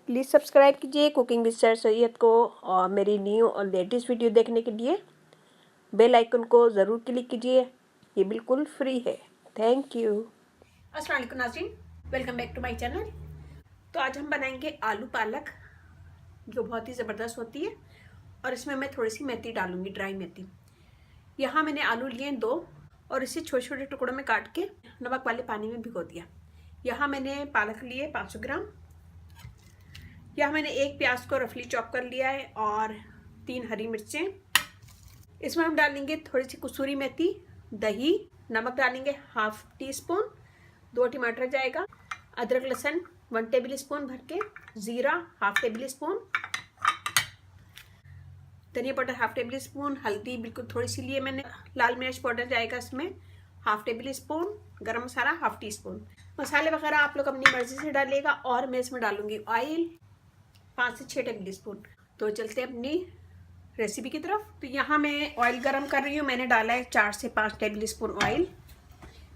Please subscribe कीजिए cooking with sir Syed को, और मेरी न्यू और लेटेस्ट वीडियो देखने के लिए बेल आइकन को ज़रूर क्लिक कीजिए। ये बिल्कुल फ्री है। Thank you. अस्सलाम वालेकुम नाज़रीन, welcome back to my channel. तो आज हम बनाएंगे आलू पालक, जो बहुत ही ज़बरदस्त होती है। और इसमें मैं थोड़ी सी मेथी डालूंगी, ड्राई मेथी। यहाँ मैंने आलू लिए 2 और इसे छोटे छोटे टुकड़ों में काट के नमक वाले पानी में भिगो दिया। यहाँ मैंने पालक लिए 500 ग्राम। यहाँ मैंने 1 प्याज को रफली चॉप कर लिया है और 3 हरी मिर्चें। इसमें हम डालेंगे थोड़ी सी कसूरी मेथी, दही, नमक डालेंगे हाफ टी स्पून, 2 टमाटर जाएगा, अदरक लहसुन 1 टेबल स्पून भर के, जीरा हाफ टेबल स्पून, धनिया पाउडर हाफ टेबल स्पून, हल्दी बिल्कुल थोड़ी सी लिए मैंने, लाल मिर्च पाउडर जाएगा इसमें हाफ टेबल स्पून, गरम मसाला हाफ टी स्पून। मसाले वगैरह आप लोग अपनी मर्जी से डालिएगा। और मैं इसमें डालूंगी ऑयल 5 से 6 टेबल स्पून। तो चलते हैं अपनी रेसिपी की तरफ। तो यहाँ मैं ऑयल गरम कर रही हूँ। मैंने डाला है 4 से 5 table spoon oil,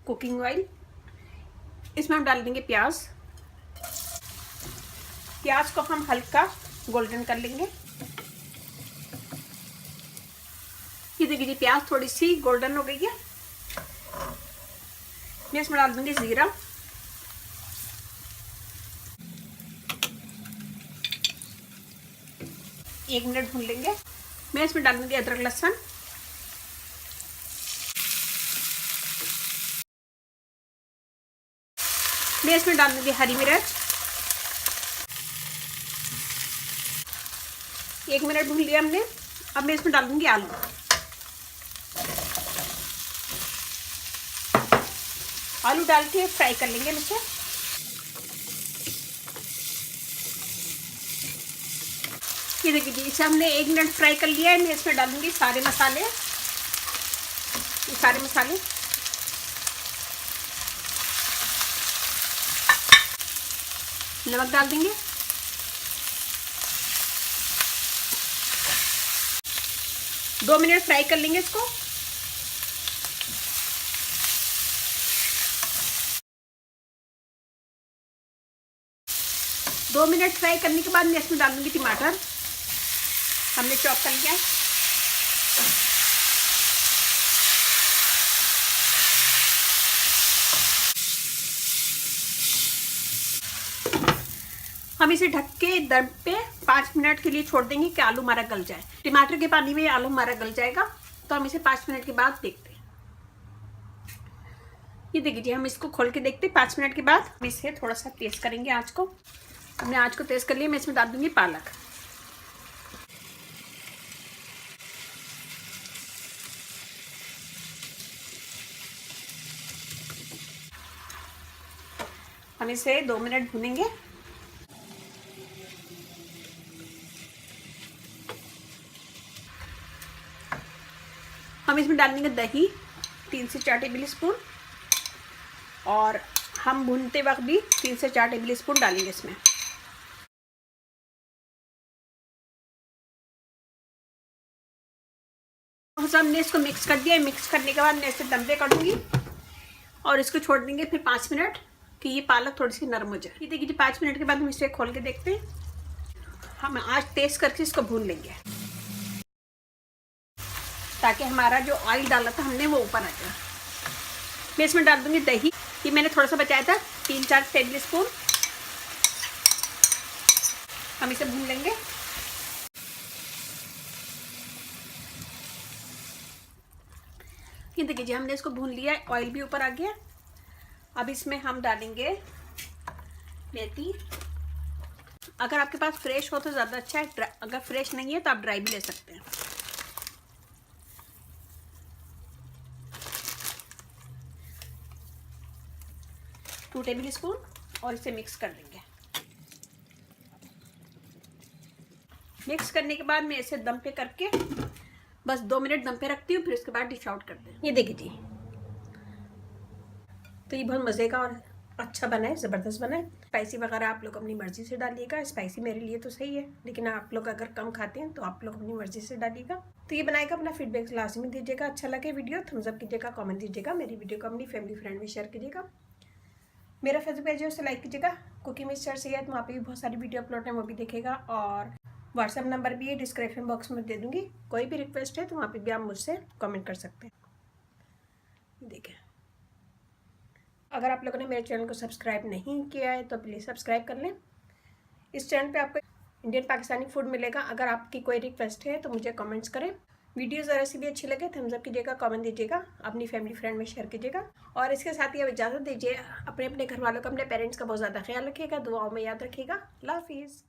cooking oil. इसमें हम डाल देंगे प्याज। प्याज को हम हल्का गोल्डन कर लेंगे। ये देखिए जी, प्याज थोड़ी सी गोल्डन हो गई है। मैं इसमें डाल दूंगी जीरा, एक मिनट भून लेंगे। मैं इसमें डाल दूंगी अदरक लहसुन, मैं इसमें डाल दूंगी हरी मिर्च। 1 मिनट भून लिया हमने। अब मैं इसमें डाल दूंगी आलू। आलू डाल के फ्राई कर लेंगे इसे। ये देखिए जी, इसे हमने 1 मिनट फ्राई कर लिया है। मैं इसमें डालूंगी सारे मसाले, ये सारे मसाले। नमक डाल देंगे, 2 मिनट फ्राई कर लेंगे इसको। दो मिनट फ्राई करने के बाद मैं इसमें डाल दूंगी टमाटर, हमने चॉप कर लिया। हम इसे ढक के दम पे 5 मिनट के लिए छोड़ देंगे कि आलू हमारा गल जाए। टमाटर के पानी में आलू हमारा गल जाएगा। तो हम इसे 5 मिनट के बाद देखते हैं। ये देखिए, हम इसको खोल के देखते हैं 5 मिनट के बाद। हम इसे थोड़ा सा तेज करेंगे आंच को। हमने आंच को तेज कर लिया। मैं इसमें डाल दूंगी पालक। हम इसे 2 मिनट भूनेंगे। हम इसमें डाल देंगे दही 3 से 4 टेबल स्पून, और हम भूनते वक्त भी 3 से 4 टेबल स्पून डालेंगे इसमें। हमने इसको मिक्स कर दिया। मिक्स करने के बाद मैं इसे दम पे करूँगी और इसको छोड़ देंगे फिर 5 मिनट कि ये पालक थोड़ी सी नरम हो जाए। ये देखिए 5 मिनट के बाद हम इसे खोल के देखते हैं। हम आँच तेज करके इसको भून लेंगे ताकि हमारा जो ऑयल डाला था हमने वो ऊपर आ जाए। मैं इसमें डाल दूंगी दही। ये मैंने थोड़ा सा बचाया था, 3-4 टेबल स्पून। हम इसे भून लेंगे। ये देखिए जी, हमने इसको भून लिया, ऑयल भी ऊपर आ गया। अब इसमें हम डालेंगे मेथी। अगर आपके पास फ्रेश हो तो ज़्यादा अच्छा है, अगर फ्रेश नहीं है तो आप ड्राई भी ले सकते हैं। टू टेबल स्पून, और इसे मिक्स कर देंगे। मिक्स करने के बाद मैं इसे दम पे करके बस 2 मिनट दम पे रखती हूँ, फिर उसके बाद डिश आउट करते हैं। ये देखिए जी, तो ये बहुत मज़े का और अच्छा बना है, ज़बरदस्त बना है। स्पाइसी वगैरह आप लोग अपनी मर्ज़ी से डालिएगा। स्पाइसी मेरे लिए तो सही है, लेकिन आप लोग अगर कम खाते हैं तो आप लोग अपनी मर्ज़ी से डालिएगा। तो ये बनाएगा, अपना फीडबैक लाजमी दीजिएगा। अच्छा लगे वीडियो थम्स अप कीजिएगा, कमेंट दीजिएगा। मेरी वीडियो को अपनी फैमिली फ्रेंड में शेयर कीजिएगा। मेरा फेसबुक पेज है उसे लाइक कीजिएगा, कुकिंग विद स्टार सैयद, वहाँ पे भी बहुत सारी वीडियो अपलोड है, वो भी देखेगा। और व्हाट्सएप नंबर भी है, डिस्क्रिप्शन बॉक्स में दे दूँगी। कोई भी रिक्वेस्ट है तो वहाँ पे भी आप मुझसे कमेंट कर सकते हैं। देखें, अगर आप लोगों ने मेरे चैनल को सब्सक्राइब नहीं किया है तो प्लीज़ सब्सक्राइब कर लें। इस चैनल पे आपको इंडियन पाकिस्तानी फूड मिलेगा। अगर आपकी कोई रिक्वेस्ट है तो मुझे कमेंट्स करें। वीडियो ज़रा सी भी अच्छी लगे थम्स अप कीजिएगा, कमेंट दीजिएगा, अपनी फैमिली फ्रेंड में शेयर कीजिएगा। और इसके साथ ही अब इजाज़त दीजिए। अपने अपने घर वालों का, अपने पेरेंट्स का बहुत ज़्यादा ख्याल रखिएगा, दुआओं में याद रखिएगा। अल्लाह हाफिज़।